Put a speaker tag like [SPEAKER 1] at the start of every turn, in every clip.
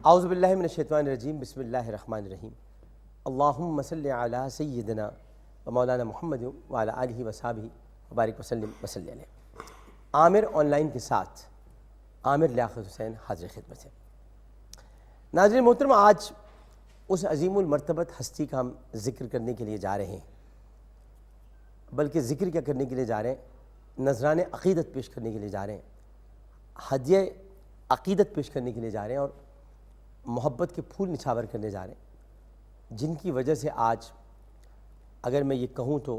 [SPEAKER 1] اعوذ باللہ من الشیطان الرجیم، بسم اللہ الرحمن الرحیم۔ اللہم صلی علی سیدنا و مولانا محمد وعلی آلہ وصحبہ وبارک وسلم وصلی علیہ۔ عامر آن لائن کے ساتھ عامر لیاقت حسین حاضر خدمت ہے۔ ناظرین محترم، آج اس عظیم المرتبت ہستی کا ہم ذکر کرنے کے لیے جا رہے ہیں، بلکہ ذکر کیا کرنے کے لیے جا رہے ہیں، نذران عقیدت پیش کرنے کے لیے جا رہے ہیں، ہدیہ عقیدت پیش کرنے کے لیے جا رہے ہیں اور محبت کے پھول نچھاور کرنے جا رہے ہیں، جن کی وجہ سے آج اگر میں یہ کہوں تو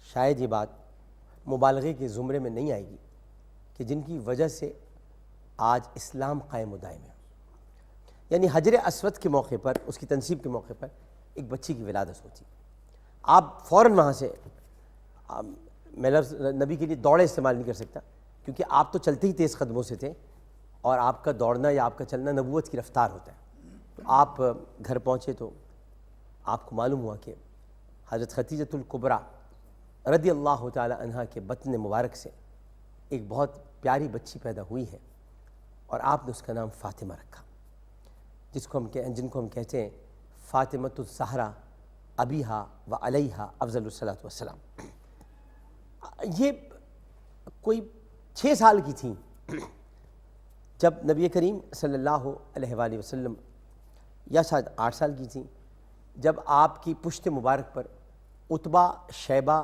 [SPEAKER 1] شاید یہ بات مبالغے کے زمرے میں نہیں آئے گی کہ جن کی وجہ سے آج اسلام قائم و دائم ہے۔ یعنی حجر اسود کے موقع پر، اس کی تنصیب کے موقع پر ایک بچی کی ولادت ہوتی، آپ فوراً وہاں سے، میں لفظ نبی کے لیے دوڑے استعمال نہیں کر سکتا کیونکہ آپ تو چلتے ہی تیز قدموں سے تھے، اور آپ کا دوڑنا یا آپ کا چلنا نبوت کی رفتار ہوتا ہے۔ تو آپ گھر پہنچے تو آپ کو معلوم ہوا کہ حضرت خدیجۃ الکبریٰ رضی اللہ تعالی عنہا کے بطن مبارک سے ایک بہت پیاری بچی پیدا ہوئی ہے، اور آپ نے اس کا نام فاطمہ رکھا، جن کو ہم کہتے ہیں فاطمۃ الزہرا ابیہا و علیہا افضل الصلاۃ والسلام۔ یہ کوئی 6 سال کی تھیں جب نبی کریم صلی اللہ علیہ وآلہ وسلم، یا شاید 8 سال کی تھیں جب آپ کی پشت مبارک پر عتبہ، شیبہ،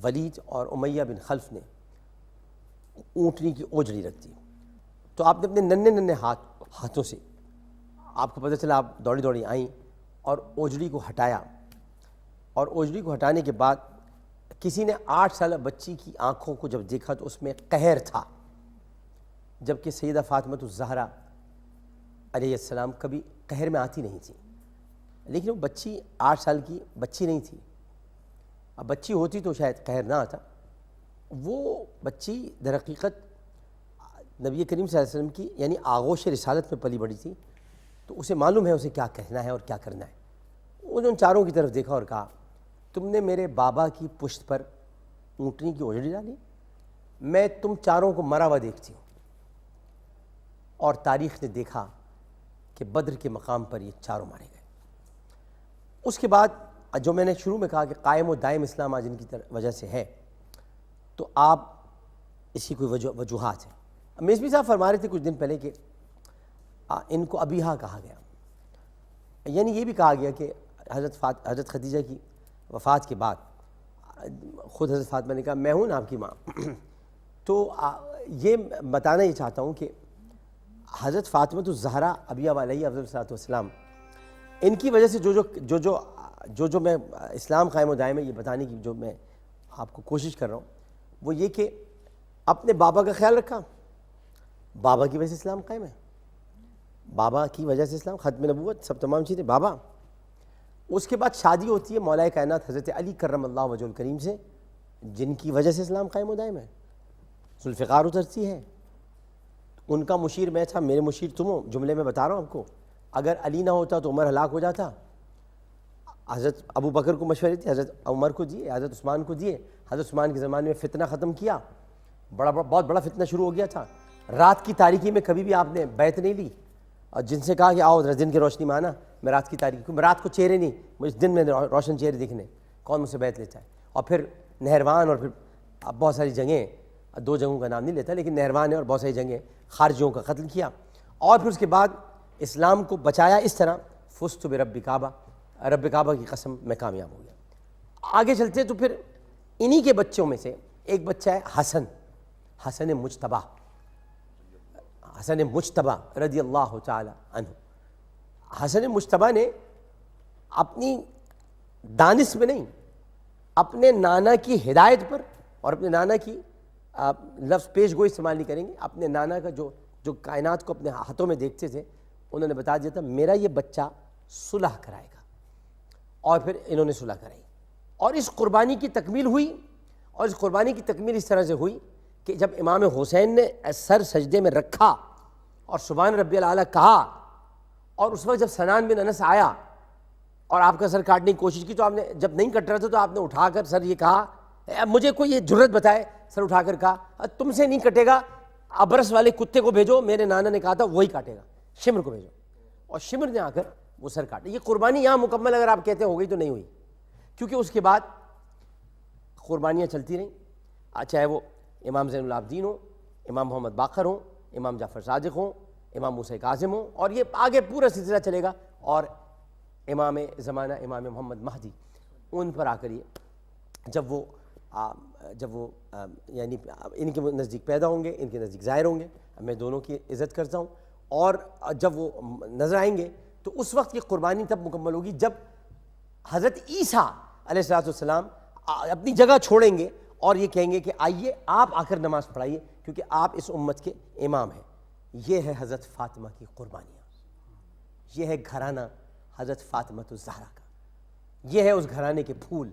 [SPEAKER 1] ولید اور امیہ بن خلف نے اونٹنی کی اوجڑی رکھ دی۔ تو آپ نے اپنے ننھے ہاتھوں سے، آپ کو پتہ چلا، آپ دوڑی دوڑی آئیں اور اوجڑی کو ہٹایا، اور اوجڑی کو ہٹانے کے بعد کسی نے 8 سالہ بچی کی آنکھوں کو جب دیکھا تو اس میں قہر تھا، جبکہ سیدہ فاطمۃ الزہرا علیہ السلام کبھی قہر میں آتی نہیں تھی، لیکن وہ بچی 8 سال کی بچی نہیں تھی۔ اب بچی ہوتی تو شاید قہر نہ آتا، وہ بچی در حقیقت نبی کریم صلی اللہ علیہ وسلم کی یعنی آغوش رسالت میں پلی بڑھی تھی، تو اسے معلوم ہے اسے کیا کہنا ہے اور کیا کرنا ہے۔ انہوں نے چاروں کی طرف دیکھا اور کہا، تم نے میرے بابا کی پشت پر اونٹنی کی اوجڑی ڈالی، میں تم چاروں کو مرا ہوا دیکھتی ہوں۔ اور تاریخ نے دیکھا کہ بدر کے مقام پر یہ چاروں مارے گئے۔ اس کے بعد جو میں نے شروع میں کہا کہ قائم و دائم اسلام آج ان کی وجہ سے ہے، تو آپ اسی کوئی وجوہات ہیں۔ میزبی صاحب فرما رہے تھے کچھ دن پہلے کہ ان کو ابیہا کہا گیا، یعنی یہ بھی کہا گیا کہ حضرت خدیجہ کی وفات کے بعد خود حضرت فاطمہ نے کہا میں ہوں نا آپ کی ماں۔ تو یہ بتانا یہ چاہتا ہوں کہ حضرت فاطمۃ الزہرا ابیہا علیہ افضل الصلاۃ والسلام، ان کی وجہ سے جو میں اسلام قائم و دائم ہے یہ بتانے کی جو میں آپ کو کوشش کر رہا ہوں، وہ یہ کہ اپنے بابا کا خیال رکھا، بابا کی وجہ سے اسلام قائم ہے، بابا کی وجہ سے اسلام، ختم نبوت، سب تمام چیزیں بابا۔ اس کے بعد شادی ہوتی ہے مولا کائنات حضرت علی کرم اللہ وجہ الکریم سے، جن کی وجہ سے اسلام قائم و دائم ہے۔ ذوالفقار اترتی ہے، ان کا مشیر میں تھا، میرے مشیر تم ہو، جملے میں بتا رہا ہوں آپ کو۔ اگر علی نہ ہوتا تو عمر ہلاک ہو جاتا، حضرت ابو بکر کو مشورے دیے، حضرت عمر کو دیے، حضرت عثمان کو دیے، حضرت عثمان کے زمانے میں فتنہ ختم کیا، بہت بڑا فتنہ شروع ہو گیا تھا۔ رات کی تاریکی میں کبھی بھی آپ نے بیعت نہیں لی، اور جن سے کہا کہ آؤ دن کی روشنی میں آنا، میں رات کی تاریکی، میں رات کو چہرے نہیں، مجھے دن میں روشن چہرے دکھنے، کون مجھ سے بیعت لیتا ہے۔ اور پھر نہروان، اور پھر بہت ساری جنگیں، 2 جنگوں کا نام نہیں لیتا لیکن نہروان ہے، اور بہت ساری جنگیں، خارجیوں کا قتل کیا، اور پھر اس کے بعد اسلام کو بچایا اس طرح، فزت برب کعبہ، رب کعبہ کی قسم میں کامیاب ہو گیا۔ آگے چلتے تو پھر انہی کے بچوں میں سے ایک بچہ ہے حسن مجتبیٰ رضی اللہ تعالی عنہ۔ حسن مجتبیٰ نے اپنی دانش میں نہیں، اپنے نانا کی ہدایت پر، اور اپنے نانا کی لفظ پیش گوئی استعمال نہیں کریں گے، اپنے نانا کا جو کائنات کو اپنے ہاتھوں میں دیکھتے تھے، انہوں نے بتا دیا تھا میرا یہ بچہ صلح کرائے گا، اور پھر انہوں نے صلح کرائی، اور اس قربانی کی تکمیل ہوئی، اور اس قربانی کی تکمیل اس طرح سے ہوئی کہ جب امام حسین نے سر سجدے میں رکھا اور سبحان ربی الاعلیٰ کہا، اور اس وقت جب سنان بن انس آیا اور آپ کا سر کاٹنے کی کوشش کی، تو آپ نے جب نہیں کٹ رہا تھا تو آپ نے اٹھا کر سر یہ کہا، مجھے کوئی یہ جرت بتائے، سر اٹھا کر کہا تم سے نہیں کٹے گا، ابرس والے کتے کو بھیجو، میرے نانا نے کہا تھا وہی کاٹے گا، شمر کو بھیجو۔ اور شمر نے آ کر وہ سر کاٹا. یہ قربانی یہاں مکمل اگر آپ کہتے ہیں ہو گئی تو نہیں ہوئی, کیونکہ اس کے بعد قربانیاں چلتی رہیں, چاہے وہ امام زین العابدین ہوں, امام محمد باقر ہوں, امام جعفر صادق ہوں, امام موسیٰ کاظم ہوں, اور یہ آگے پورا سلسلہ چلے گا. اور امام زمانہ امام محمد مہدی, ان پر آ کر یہ جب وہ یعنی ان کے نزدیک پیدا ہوں گے, ان کے نزدیک ظاہر ہوں گے, میں دونوں کی عزت کرتا ہوں, اور جب وہ نظر آئیں گے تو اس وقت یہ قربانی تب مکمل ہوگی جب حضرت عیسیٰ علیہ السلام اپنی جگہ چھوڑیں گے اور یہ کہیں گے کہ آئیے آپ آ کر نماز پڑھائیے, کیونکہ آپ اس امت کے امام ہیں. یہ ہے حضرت فاطمہ کی قربانیاں, یہ ہے گھرانہ حضرت فاطمہ الزہرا کا, یہ ہے اس گھرانے کے پھول,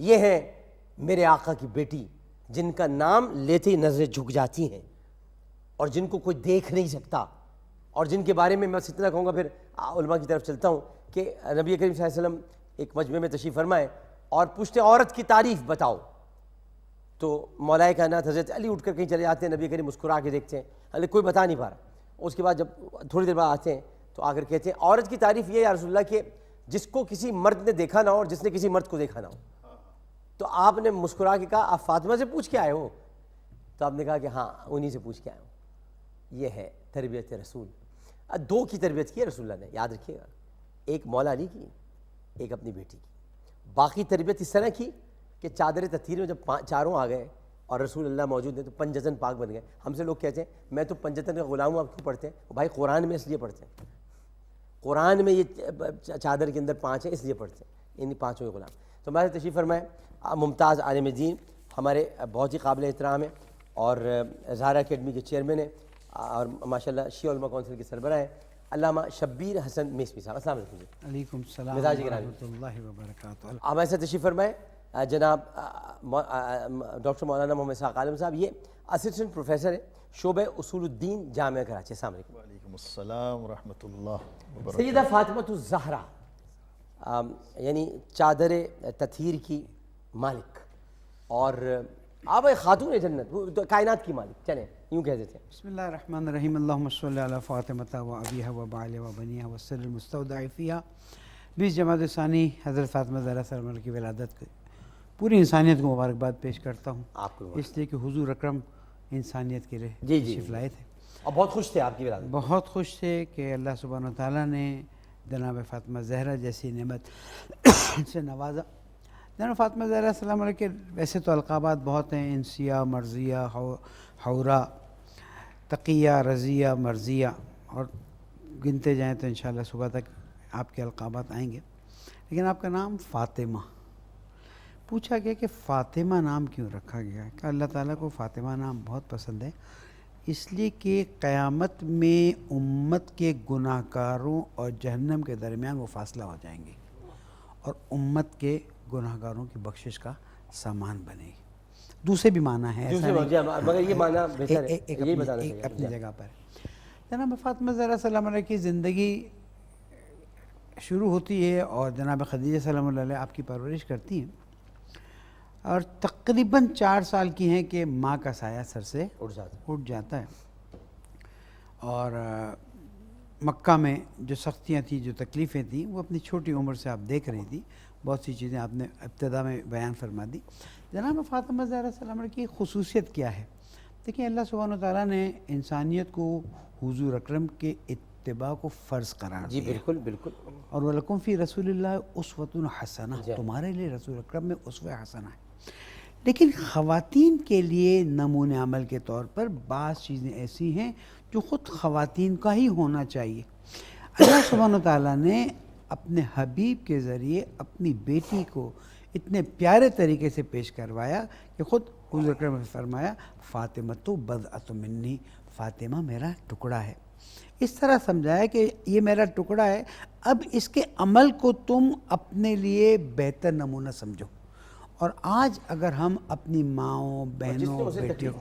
[SPEAKER 1] یہ ہے میرے آقا کی بیٹی جن کا نام لیتے ہی نظریں جھک جاتی ہیں اور جن کو کوئی دیکھ نہیں سکتا, اور جن کے بارے میں بس اتنا کہوں گا, پھر علماء کی طرف چلتا ہوں کہ نبی کریم صلی اللہ علیہ وسلم ایک مجمع میں تشریف فرمائے اور پوچھتے عورت کی تعریف بتاؤ, تو مولائے کائنات حضرت علی اٹھ کر کہیں چلے جاتے ہیں, نبی کریم مسکرا کے دیکھتے ہیں, علی کوئی بتا نہیں پا رہا. اس کے بعد جب تھوڑی دیر بعد آتے ہیں تو آ کر کہتے ہیں عورت کی تعریف یہ یا رسول اللہ کہ جس کو کسی مرد نے دیکھا نہ ہو اور جس نے کسی مرد کو دیکھا نہ ہو. تو آپ نے مسکرا کے کہا آپ فاطمہ سے پوچھ کے آئے ہو؟ تو آپ نے کہا کہ ہاں انہی سے پوچھ کے آئے ہوں. یہ ہے تربیت رسول. دو کی تربیت کی ہے رسول اللہ نے, یاد رکھیے گا, ایک مولا علی کی, ایک اپنی بیٹی کی. باقی تربیت اس طرح کی کہ چادر تطہیر میں جب چاروں آ گئے اور رسول اللہ موجود ہیں تو پنجتن پاک بن گئے. ہم سے لوگ کہتے ہیں میں تو پنجتن کا غلام ہوں, آپ کیوں پڑھتے ہیں؟ بھائی قرآن میں اس لیے پڑھتے ہیں, قرآن میں یہ چادر کے اندر 5 ہیں اس لیے پڑھتے ہیں, ان 5 کے غلام. تو ہمارے تشریف فرمائے ممتاز عالم دین, ہمارے بہت ہی قابل احترام ہیں اور زہرا اکیڈمی کے چیئرمین ہیں اور ماشاءاللہ شیعہ علماء کونسل کے سربراہ ہیں, علامہ شبیر حسن میسوی صاحب. السلام علیکم.
[SPEAKER 2] علیکم السلام
[SPEAKER 1] مزاج
[SPEAKER 2] ورحمۃ اللہ وبرکاتہ.
[SPEAKER 1] آپ ایسے تشریف فرمائے جناب ڈاکٹر مولانا محمد اسحاق عالم صاحب, یہ اسسٹنٹ پروفیسر ہیں شعبہ اصول الدین جامعہ کراچی. السلام علیکم.
[SPEAKER 3] وعلیکم السلام ورحمۃ اللہ وبرکاتہ.
[SPEAKER 1] سیدہ فاطمہ الزہرا یعنی چادر تطہیر کی مالک, اور آپ خاتون جنت, کائنات کی مالک, چلیں یوں کہہ دیتے ہیں.
[SPEAKER 2] بسم اللہ الرحمن الرحیم. اللہم صلی علی فاطمہ و ابیہا و بعلہا و بنیہا و سر المستودع فیہا. 20 جمادی ثانی حضرت فاطمہ زہرا سلام علیہ کی ولادت کی پوری انسانیت کو مبارکباد پیش کرتا ہوں,
[SPEAKER 1] آپ کو
[SPEAKER 2] اس لیے کہ حضور اکرم انسانیت کے لیے
[SPEAKER 1] جی
[SPEAKER 2] تشریف لائے تھے
[SPEAKER 1] اور بہت خوش تھے آپ کی ولادت.
[SPEAKER 2] بہت خوش تھے کہ اللہ سبحانہ و تعالیٰ نے جناب فاطمہ زہرا جیسی نعمت سے نوازا. جناب فاطمہ زہرا سلام علیہ کے ویسے تو القابات بہت ہیں, انسیہ, مرضیہ, حورا, تقیہ, رضیہ, مرضیہ, اور گنتے جائیں تو انشاءاللہ صبح تک آپ کے القابات آئیں گے. لیکن آپ کا نام فاطمہ, پوچھا گیا کہ فاطمہ نام کیوں رکھا گیا ہے؟ کہ اللہ تعالیٰ کو فاطمہ نام بہت پسند ہے, اس لیے کہ قیامت میں امت کے گناہ کاروں اور جہنم کے درمیان وہ فاصلہ ہو جائیں گے اور امت کے گناہ گاروں کی بخشش کا سامان بنے گی. دوسرے بھی معنی ہے, ایسا نہیں,
[SPEAKER 1] مگر یہ معنی بہتر ہے,
[SPEAKER 2] ایک
[SPEAKER 1] یہی بتانا چاہیے
[SPEAKER 2] اپنی جگہ پر. جناب فاطمہ زہرا سلام علیہ کی زندگی شروع ہوتی ہے اور جناب خدیجہ سلام اللہ علیہ آپ کی پرورش کرتی ہیں, اور تقریباً 4 سال کی ہیں کہ ماں کا سایہ سر سے اٹھ جاتا ہے. اور مکہ میں جو سختیاں تھیں, جو تکلیفیں تھیں, وہ اپنی چھوٹی عمر سے آپ دیکھ رہی تھی. بہت سی چیزیں آپ نے ابتدا میں بیان فرما دی. جناب فاطمہ زہرا سلام علیہ کی خصوصیت کیا ہے؟ دیکھیں, اللہ سبحانہ وتعالیٰ نے انسانیت کو حضور اکرم کے اتباع کو فرض قرار دیا.
[SPEAKER 1] جی بالکل بالکل.
[SPEAKER 2] اور وَلَكُمْ فِي رَسُولِ اللَّهِ أُسْوَةٌ حَسَنَةٌ, تمہارے لیے رسول اکرم میں اسوہ حسنہ ہے. لیکن خواتین کے لیے نمونہ عمل کے طور پر بعض چیزیں ایسی ہیں جو خود خواتین کا ہی ہونا چاہیے. اللہ سبحانہ وتعالیٰ نے اپنے حبیب کے ذریعے اپنی بیٹی کو اتنے پیارے طریقے سے پیش کروایا کہ خود حضور اکرم نے فرمایا فاطمہ تو بضعۃ منی, فاطمہ میرا ٹکڑا ہے. اس طرح سمجھایا کہ یہ میرا ٹکڑا ہے, اب اس کے عمل کو تم اپنے لیے بہتر نمونہ سمجھو. اور آج اگر ہم اپنی ماؤں, بہنوں, بیٹیوں,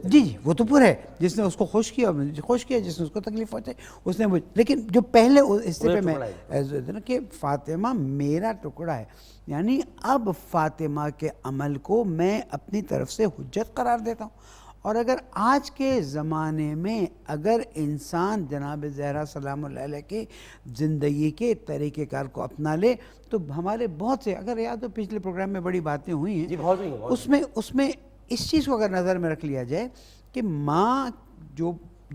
[SPEAKER 2] جی جی وہ تو پورا ہے, جس نے اس کو خوش کیا خوش کیا, جس نے اس کو تکلیف پہنچائی اس نے مجھے. لیکن جو پہلے اس سے پہ میں کہ فاطمہ میرا ٹکڑا ہے, یعنی اب فاطمہ کے عمل کو میں اپنی طرف سے حجت قرار دیتا ہوں. اور اگر آج کے زمانے میں اگر انسان جناب زہرا سلام اللہ علیہ کے زندگی کے طریقہ کار کو اپنا لے تو ہمارے بہت سے، اگر یاد ہو پچھلے پروگرام میں بڑی باتیں ہوئی ہیں
[SPEAKER 1] جی بہت ہوئی ہیں،
[SPEAKER 2] اس میں اس چیز کو اگر نظر میں رکھ لیا جائے کہ ماں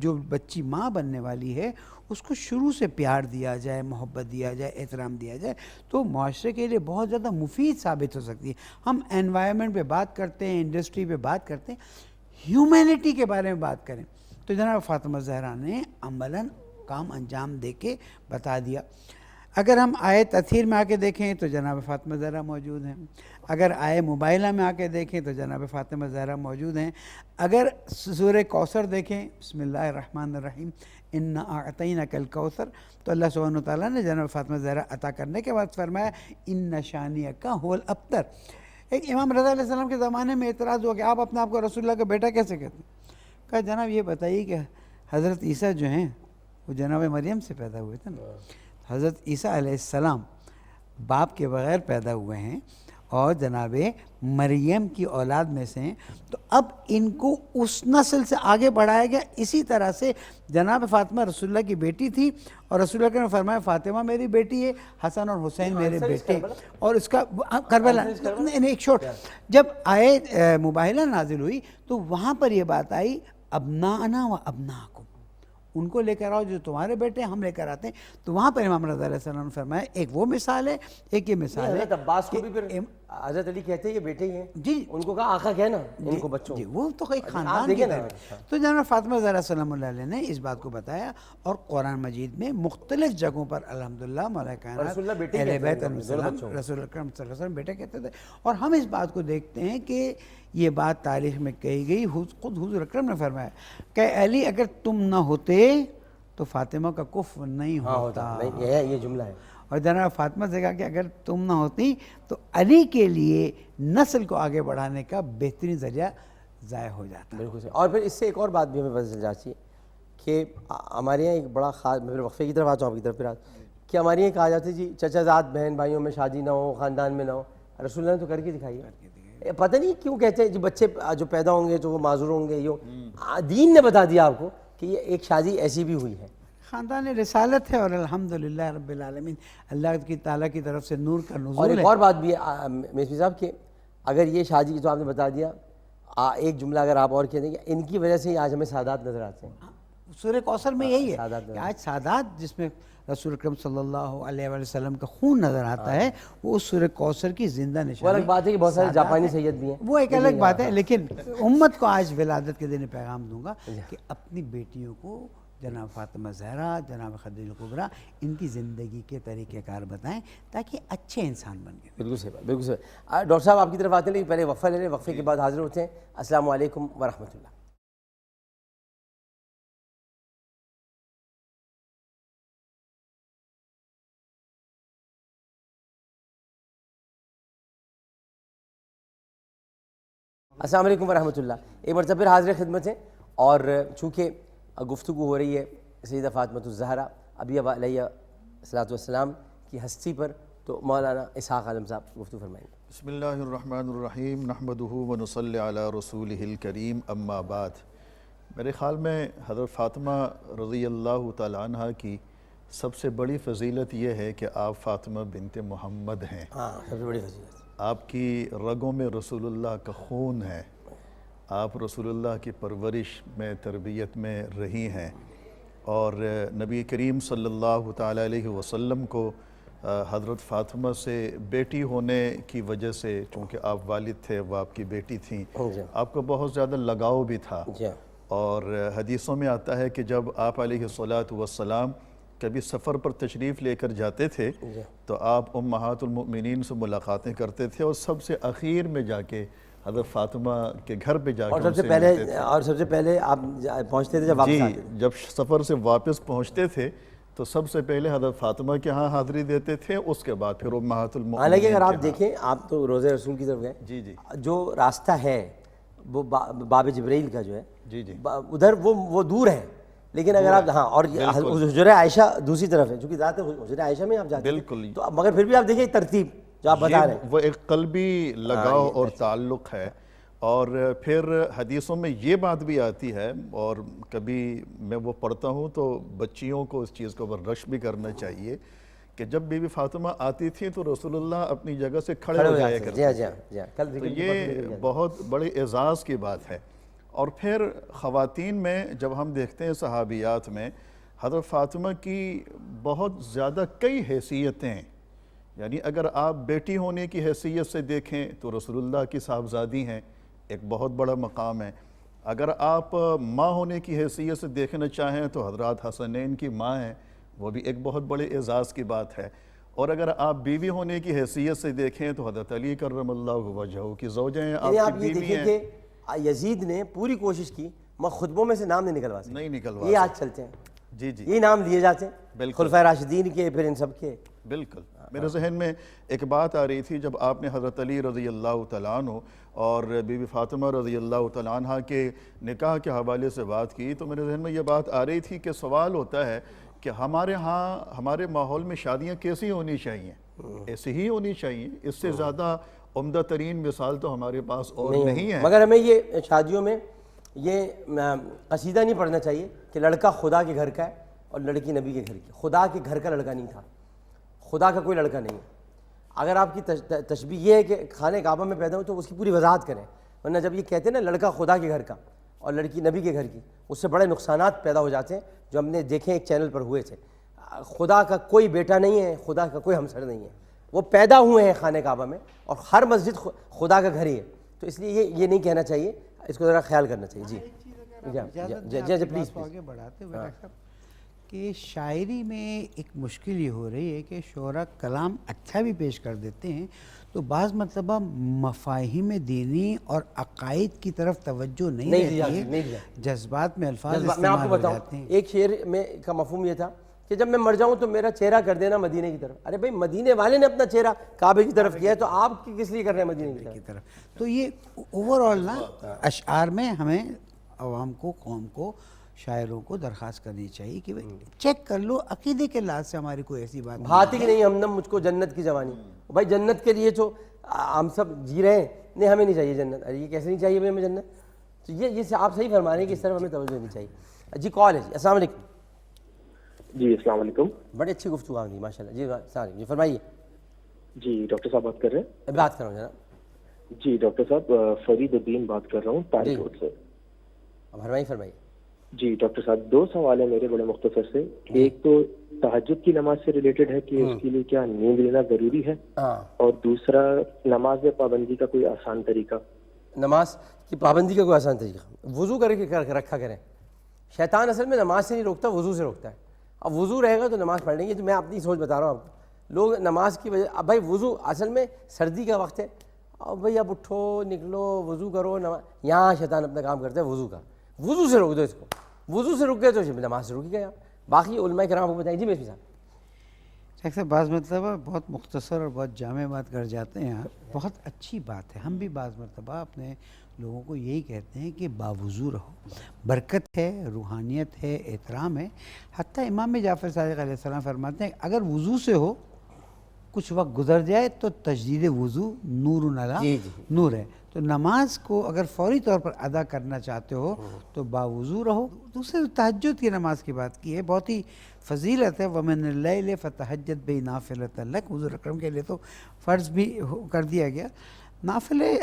[SPEAKER 2] جو بچی ماں بننے والی ہے اس کو شروع سے پیار دیا جائے، محبت دیا جائے، احترام دیا جائے تو معاشرے کے لیے بہت زیادہ مفید ثابت ہو سکتی ہے۔ ہم انوائرمنٹ پہ بات کرتے ہیں، انڈسٹری پہ بات کرتے ہیں، ہیومینٹی کے بارے میں بات کریں تو جناب فاطمہ زہرا نے عملاً کام انجام دے کے بتا دیا۔ اگر ہم آئے تطہیر میں آ کے دیکھیں تو جناب فاطمہ زہرا موجود ہیں، اگر آئے مبائلہ میں آ کے دیکھیں تو جناب فاطمہ زہرا موجود ہیں، اگر سورہ کوثر دیکھیں بسم اللہ الرحمن الرحیم انا اعطیناک الکوثر تو اللہ سبحانہ وتعالیٰ نے جناب فاطمہ زہرا عطا کرنے کے بعد فرمایا ان شانئک هو الابتر۔ ایک امام رضا علیہ السلام کے زمانے میں اعتراض ہوا کہ آپ اپنے آپ کو رسول اللہ کا بیٹا کیسے کہتے ہیں؟ کہا جناب یہ بتائیے کہ حضرت عیسیٰ جو ہیں وہ جناب مریم سے پیدا ہوئے تھے نا، حضرت عیسیٰ علیہ السلام باپ کے بغیر پیدا ہوئے ہیں اور جناب مریم کی اولاد میں سے ہیں، تو اب ان کو اس نسل سے آگے بڑھایا گیا۔ اسی طرح سے جناب فاطمہ رسول اللہ کی بیٹی تھی اور رسول اللہ نے فرمایا فاطمہ میری بیٹی ہے، حسن اور حسین میرے بیٹے، اور اس کا کربلا نہیں ایک چھوٹ جب آئے مباہلہ نازل ہوئی تو وہاں پر یہ بات آئی ابناءنا و ابناءکم، ان کو لے کر آؤ جو تمہارے بیٹے ہیں ہم لے کر آتے ہیں۔ تو وہاں پر امام رضا علیہ السلام نے فرمایا ایک وہ مثال ہے، ایک یہ مثال ہے۔
[SPEAKER 1] حضرت عباس کو بھی پھر حضرت علی کہتے ہیں یہ بیٹے ہی ہیں،
[SPEAKER 2] جی
[SPEAKER 1] ان کو کہا آقا کہنا ان کو بچوں،
[SPEAKER 2] جی وہ تو ایک خاندان کی طرف۔ تو جناب فاطمہ زہرا سلام اللہ علیہ نے اس بات کو بتایا اور قرآن مجید میں مختلف جگہوں پر الحمدللہ مولا کائنات اہل بیت علیہ السلام رسول اکرم صلی اللہ علیہ وسلم بیٹے کہتے تھے۔ اور ہم اس بات کو دیکھتے ہیں کہ یہ بات تاریخ میں کہی گئی، خود حضور اکرم نے فرمایا کہ علی اگر تم نہ ہوتے تو فاطمہ کا کفر نہیں ہوتا،
[SPEAKER 1] یہ جملہ ہے۔
[SPEAKER 2] اور جناب فاطمہ سے کہا کہ اگر تم نہ ہوتی تو علی کے لیے نسل کو آگے بڑھانے کا بہترین ذریعہ ضائع ہو جاتا۔
[SPEAKER 1] بالکل صحیح۔ اور پھر اس سے ایک اور بات بھی ہمیں پتہ چل جاتی ہے کہ ہمارے یہاں ایک بڑا خاص، میں پھر وقفے کی طرف آتا ہوں آپ کی طرف پھر کہ ہمارے یہاں کہا جاتا ہے جی چچا زاد بہن بھائیوں میں شادی نہ ہو، خاندان میں نہ ہو، رسول اللہ نے تو کر کے دکھائی ہے۔ پتہ نہیں کیوں کہتے ہیں جی بچے جو پیدا ہوں گے تو وہ معذور ہوں گے، دین نے بتا دیا آپ کو کہ یہ ایک شادی ایسی بھی ہوئی ہے،
[SPEAKER 2] خاندان رسالت ہے اور الحمدللہ رب العالمین اللہ کی تعالیٰ کی طرف سے نور کا
[SPEAKER 1] اور
[SPEAKER 2] نزول ہے۔
[SPEAKER 1] ایک اور بات بھی ہے میسمی صاحب کہ اگر یہ شادی جو آپ نے بتا دیا، ایک جملہ اگر آپ اور کہہ دیں کہ ان کی وجہ سے ہی آج ہمیں سادات نظر آتے ہیں۔
[SPEAKER 2] سورہ کوثر میں یہی ہے کہ آج سادات جس میں رسول اکرم صلی اللہ علیہ وآلہ وسلم کا خون نظر آتا ہے وہ اس سورہ کوثر کی زندہ نشانی۔
[SPEAKER 1] وہ الگ بات ہے کہ بہت سارے جاپانی سید بھی ہیں،
[SPEAKER 2] وہ ایک الگ بات ہے، لیکن امت کو آج ولادت کے دن پیغام دوں گا کہ اپنی بیٹیوں کو جناب فاطمہ زہرا، جناب خدیجہ کبریٰ ان کی زندگی کے طریقہ کار بتائیں تاکہ اچھے انسان بن گئے۔
[SPEAKER 1] بالکل صحیح، بالکل صحیح۔ ڈاکٹر صاحب آپ کی طرف آتے ہیں لیکن پہلے وقفہ لے لیں، وقفے کے بعد حاضر ہوتے ہیں۔ السلام علیکم ورحمۃ اللہ۔ السلام علیکم ورحمۃ اللہ۔ ایک مرتبہ پھر حاضر خدمت ہے اور چونکہ گفتگو ہو رہی ہے سیدہ فاطمہ الزہرا ابی علیہ الصلوۃ والسلام کی ہستی پر، تو مولانا اسحاق عالم صاحب گفتگو فرمائیں گے۔
[SPEAKER 3] بسم اللہ الرحمن الرحیم نحمدہ ونصلی علی رسولہ الکریم اما بعد۔ میرے خیال میں حضرت فاطمہ رضی اللہ تعالیٰ عنہ کی سب سے بڑی فضیلت یہ ہے کہ آپ فاطمہ بنت محمد ہیں۔
[SPEAKER 1] ہاں سب سے بڑی فضیلت
[SPEAKER 3] آپ کی رگوں میں رسول اللہ کا خون ہے، آپ رسول اللہ کی پرورش میں تربیت میں رہی ہیں، اور نبی کریم صلی اللہ تعالیٰ علیہ وسلم کو حضرت فاطمہ سے بیٹی ہونے کی وجہ سے، چونکہ آپ والد تھے وہ آپ کی بیٹی تھیں، آپ کو بہت زیادہ لگاؤ بھی تھا۔ اور حدیثوں میں آتا ہے کہ جب آپ علیہ الصلوۃ والسلام کبھی سفر پر تشریف لے کر جاتے تھے تو آپ امہات المؤمنین سے ملاقاتیں کرتے تھے اور سب سے اخیر میں جا کے حضرت فاطمہ کے گھر پہ جا کے
[SPEAKER 1] اور سب سے پہلے آپ پہنچتے تھے جب واپس آتے تھے؟
[SPEAKER 3] جب سفر سے واپس پہنچتے تھے تو سب سے پہلے حضرت فاطمہ کے ہاں حاضری دیتے تھے، اس کے بعد پھر امہات المؤمنین۔
[SPEAKER 1] حالانکہ اگر آپ دیکھیں، آپ تو روضہ رسول کی طرف گئے،
[SPEAKER 3] جی جی،
[SPEAKER 1] جو راستہ ہے وہ باب جبرائیل کا جو ہے
[SPEAKER 3] جی جی،
[SPEAKER 1] ادھر وہ دور ہے، لیکن اگر آپ ہاں، اور حجرہ عائشہ دوسری طرف ہے، چونکہ ذات حجرہ عائشہ میں آپ جاتے ہیں
[SPEAKER 3] بالکل،
[SPEAKER 1] تو مگر پھر بھی آپ دیکھیں ترتیب جو آپ بتا رہے ہیں،
[SPEAKER 3] وہ ایک قلبی لگاؤ اور تعلق ہے۔ اور پھر حدیثوں میں یہ بات بھی آتی ہے، اور کبھی میں وہ پڑھتا ہوں تو بچیوں کو اس چیز کو رشک بھی کرنا چاہیے کہ جب بی بی فاطمہ آتی تھی تو رسول اللہ اپنی جگہ سے کھڑے ہو جایا کرتے تھے، تو یہ بہت بڑے اعزاز کی بات ہے۔ اور پھر خواتین میں جب ہم دیکھتے ہیں صحابیات میں حضرت فاطمہ کی بہت زیادہ کئی حیثیتیں ہیں، یعنی اگر آپ بیٹی ہونے کی حیثیت سے دیکھیں تو رسول اللہ کی صاحبزادی ہیں، ایک بہت بڑا مقام ہے۔ اگر آپ ماں ہونے کی حیثیت سے دیکھنا چاہیں تو حضرات حسنین کی ماں ہیں، وہ بھی ایک بہت بڑے اعزاز کی بات ہے۔ اور اگر آپ بیوی ہونے کی حیثیت سے دیکھیں تو حضرت علی کرم اللہ وجہہ کی زوجہ ہیں،
[SPEAKER 1] یعنی
[SPEAKER 3] آپ
[SPEAKER 1] آپ
[SPEAKER 3] کی
[SPEAKER 1] یہ
[SPEAKER 3] بیوی
[SPEAKER 1] دیکھیں
[SPEAKER 3] ہیں۔
[SPEAKER 1] کہ یزید نے پوری کوشش کی مگر خطبوں میں سے نام نہیں نکلوا سکے،
[SPEAKER 3] نہیں نکلوا
[SPEAKER 1] یہ آج چلتے ہیں،
[SPEAKER 3] جی جی
[SPEAKER 1] یہ نام لیے جاتے ہیں
[SPEAKER 3] بالکل
[SPEAKER 1] خلفائے راشدین کے، پھر ان سب کے۔
[SPEAKER 3] بالکل۔ میرے ذہن میں ایک بات آ رہی تھی جب آپ نے حضرت علی رضی اللہ تعالیٰ عنہ اور بی بی فاطمہ رضی اللہ تعالیٰ عنہ کے نکاح کے حوالے سے بات کی، تو میرے ذہن میں یہ بات آ رہی تھی کہ سوال ہوتا ہے کہ ہمارے ہاں ہمارے ماحول میں شادیاں کیسی ہونی چاہیے؟ ایسی ہی ہونی چاہیے، اس سے زیادہ عمدہ ترین مثال تو ہمارے پاس اور نہیں ہے۔
[SPEAKER 1] مگر ہمیں یہ شادیوں میں یہ قصیدہ نہیں پڑھنا چاہیے کہ لڑکا خدا کے گھر کا ہے اور لڑکی نبی کے گھر کی۔ خدا کے گھر کا لڑکا نہیں تھا، خدا کا کوئی لڑکا نہیں ہے۔ اگر آپ کی تشبیہ یہ ہے کہ خانہ کعبہ میں پیدا ہو تو اس کی پوری وضاحت کریں، ورنہ جب یہ کہتے ہیں نا لڑکا خدا کے گھر کا اور لڑکی نبی کے گھر کی، اس سے بڑے نقصانات پیدا ہو جاتے ہیں جو ہم نے دیکھے ایک چینل پر ہوئے تھے۔ خدا کا کوئی بیٹا نہیں ہے، خدا کا کوئی ہمسر نہیں ہے، وہ پیدا ہوئے ہیں خانہ کعبہ میں، اور ہر مسجد خدا کا گھر ہی ہے۔ تو اس لیے یہ نہیں کہنا چاہیے، اس کو ذرا خیال کرنا چاہیے۔ جی پلیز
[SPEAKER 2] آگے بڑھاتے ہوئے ڈاکٹر صاحب کہ شاعری میں ایک مشکل یہ ہو رہی ہے کہ شعراء کلام اچھا بھی پیش کر دیتے ہیں تو بعض مرتبہ مفاہیم دینی اور عقائد کی طرف توجہ نہیں رہتی ہے، جذبات میں الفاظ
[SPEAKER 1] میں آپ
[SPEAKER 2] استعمال
[SPEAKER 1] کو
[SPEAKER 2] ہو
[SPEAKER 1] بتاؤں،
[SPEAKER 2] جاتے ہیں۔
[SPEAKER 1] ایک شعر میں کا مفہوم یہ تھا کہ جب میں مر جاؤں تو میرا چہرہ کر دینا مدینے کی طرف۔ ارے بھائی مدینے والے نے اپنا چہرہ کعبے کی طرف کیا ہے تو آپ کس لیے کر رہے ہیں مدینے کی طرف؟
[SPEAKER 2] تو یہ اوور آل نا اشعار میں ہمیں عوام کو، قوم کو، شاعروں کو درخواست کرنی چاہیے کہ چیک کر لو عقیدے کے لحاظ سے ہماری کوئی ایسی بات
[SPEAKER 1] بھاتی کہ نہیں ہمدم مجھ کو جنت کی جوانی۔ بھائی جنت کے لیے تو ہم سب جی رہے ہیں، نہیں ہمیں نہیں چاہیے جنت۔ ارے یہ کیسے نہیں چاہیے ہمیں جنت؟ تو یہ آپ صحیح فرما رہے ہیں کہ اس طرف ہمیں توجہ نہیں چاہیے۔ جی کال ہے جی، السلام علیکم۔
[SPEAKER 4] جی السلام علیکم۔
[SPEAKER 1] بڑی اچھی گفتگو آ رہی ہے ماشاء اللہ۔ جی السلام علیکم، جی فرمائیے۔
[SPEAKER 4] جی ڈاکٹر صاحب بات کر رہے ہیں؟
[SPEAKER 1] بات کروں جناب۔
[SPEAKER 4] جی ڈاکٹر صاحب فرید الدین بات کر رہا ہوں تاریخ روڈ سے۔
[SPEAKER 1] فرمائیے۔
[SPEAKER 4] جی ڈاکٹر صاحب دو سوال ہیں میرے بڑے مختصر سے۔ ایک تو تہجد کی نماز سے ریلیٹڈ ہے کہ اس کے لیے کیا نیند لینا ضروری ہے، اور دوسرا نماز میں پابندی کا کوئی آسان طریقہ۔
[SPEAKER 1] نماز کی پابندی کا کوئی آسان طریقہ، وضو کر کے رکھا کریں۔ شیطان اصل میں نماز سے نہیں روکتا، وضو سے روکتا ہے۔ اب وضو رہے گا تو نماز پڑھ لیں گے۔ تو میں اپنی سوچ بتا رہا ہوں آپ کو، لوگ نماز کی وجہ، اب بھائی وضو اصل میں سردی کا وقت ہے، اب بھائی اب اٹھو نکلو وضو کرو، یہاں شیطان اپنا کام کرتا ہے وضو کا۔ وضو سے روک دو اس کو، وضو سے رک گئے تو نماز سے رک گیا۔ باقی علماء کرام کو بتائیں۔ جی میرے صاحب۔
[SPEAKER 2] شیخ صاحب بعض مرتبہ بہت مختصر اور بہت جامع بات کر جاتے ہیں آپ، بہت اچھی بات ہے۔ ہم بھی بعض مرتبہ اپنے لوگوں کو یہی کہتے ہیں کہ باوضو رہو، برکت ہے، روحانیت ہے، احترام ہے۔ حتیٰ امام جعفر صادق علیہ السلام فرماتے ہیں اگر وضو سے ہو کچھ وقت گزر جائے تو تجدید وضو نور علی نور ہے۔ تو نماز کو اگر فوری طور پر ادا کرنا چاہتے ہو تو باوضو رہو۔ دوسرے تہجد کی نماز کی بات کی ہے، بہت ہی فضیلت ہے۔ وَمِنَ اللَّيْلِ فَتَہَجَّدْ بِهِ نَافِلَةً لَكَ، حضور اکرم کے لیے تو فرض بھی کر دیا گیا۔ نافلے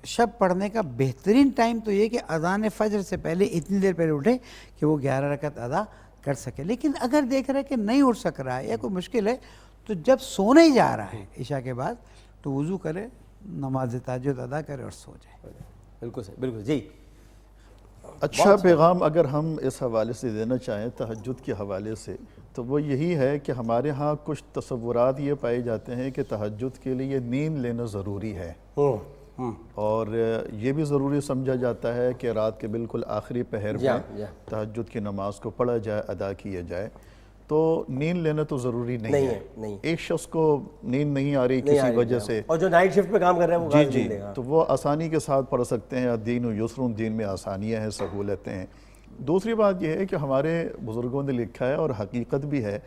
[SPEAKER 2] شب پڑھنے کا بہترین ٹائم تو یہ کہ اذان فجر سے پہلے اتنی دیر پہلے اٹھے کہ وہ 11 رکعت ادا کر سکے۔ لیکن اگر دیکھ رہا ہے کہ نہیں اٹھ سک رہا ہے یا کوئی مشکل ہے تو جب سونے ہی جا رہا ہے عشاء کے بعد تو وضو کرے، نماز تہجد ادا کرے اور سو جائے۔
[SPEAKER 1] بالکل صحیح، بالکل جی۔
[SPEAKER 3] اچھا پیغام اگر ہم اس حوالے سے دینا چاہیں تہجد کے حوالے سے تو وہ یہی ہے کہ ہمارے ہاں کچھ تصورات یہ پائے جاتے ہیں کہ تہجد کے لیے نیند لینا ضروری ہے، اور یہ بھی ضروری سمجھا جاتا ہے کہ رات کے بالکل آخری پہر میں تہجد کی نماز کو پڑھا جائے، ادا کیا جائے۔ تو نیند لینا تو ضروری نہیں ہے۔ ایک شخص کو نیند نہیں آ رہی کسی وجہ سے،
[SPEAKER 1] اور جو نائٹ شفٹ پہ کام کر رہے ہیں وہ
[SPEAKER 3] جی جی تو وہ آسانی کے ساتھ پڑھ سکتے ہیں۔ الدین یسر، دین میں آسانیاں ہیں، سہولتیں ہیں۔ دوسری بات یہ ہے کہ ہمارے بزرگوں نے لکھا ہے اور حقیقت بھی ہے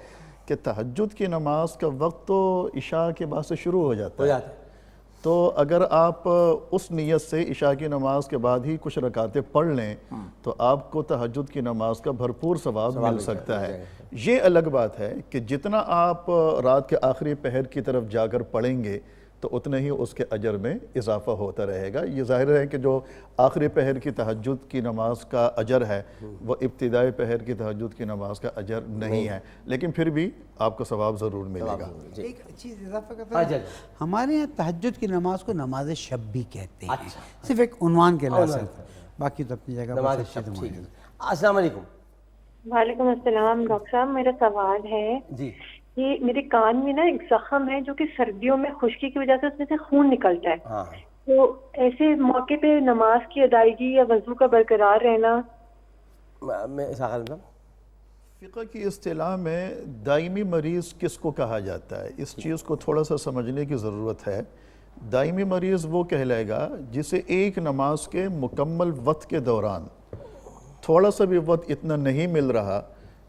[SPEAKER 3] کہ تہجد کی نماز کا وقت تو عشاء کے بعد سے شروع ہو جاتا ہے، تو اگر آپ اس نیت سے عشاء کی نماز کے بعد ہی کچھ رکعتیں پڑھ لیں تو آپ کو تہجد کی نماز کا بھرپور ثواب مل سکتا ہے۔ یہ الگ بات ہے کہ جتنا آپ رات کے آخری پہر کی طرف جا کر پڑھیں گے تو اتنے ہی اس کے اجر میں اضافہ ہوتا رہے گا۔ یہ ظاہر ہے کہ جو آخری پہر کی تہجد کی نماز کا اجر ہے وہ ابتدائی پہر کی تہجد کی نماز کا اجر نہیں ہے، لیکن پھر بھی آپ کو ثواب ضرور ملے گا۔
[SPEAKER 2] ایک چیز اضافہ کرتا ہے، ہمارے یہاں تہجد کی نماز کو نماز شب بھی کہتے ہیں، صرف ایک عنوان کے لحاظ سے، باقی تو اپنی جگہ
[SPEAKER 1] نماز شب۔ السلام علیکم۔
[SPEAKER 5] وعلیکم السلام ڈاکٹر صاحب، میرا سوال ہے
[SPEAKER 1] جی
[SPEAKER 5] یہ میرے کان میں نا ایک زخم ہے جو کہ سردیوں میں خشکی کی وجہ سے اس میں سے خون نکلتا ہے،
[SPEAKER 1] ہاں
[SPEAKER 5] تو ایسے موقع پہ نماز کی ادائیگی یا وضو کا برقرار رہنا؟
[SPEAKER 1] میں اسحاق عالم صاحب،
[SPEAKER 3] فقہ کی اصطلاح میں دائمی مریض کس کو کہا جاتا ہے، اس چیز کو تھوڑا سا سمجھنے کی ضرورت ہے۔ دائمی مریض وہ کہلائے گا جسے ایک نماز کے مکمل وقت کے دوران تھوڑا سا بھی وقت اتنا نہیں مل رہا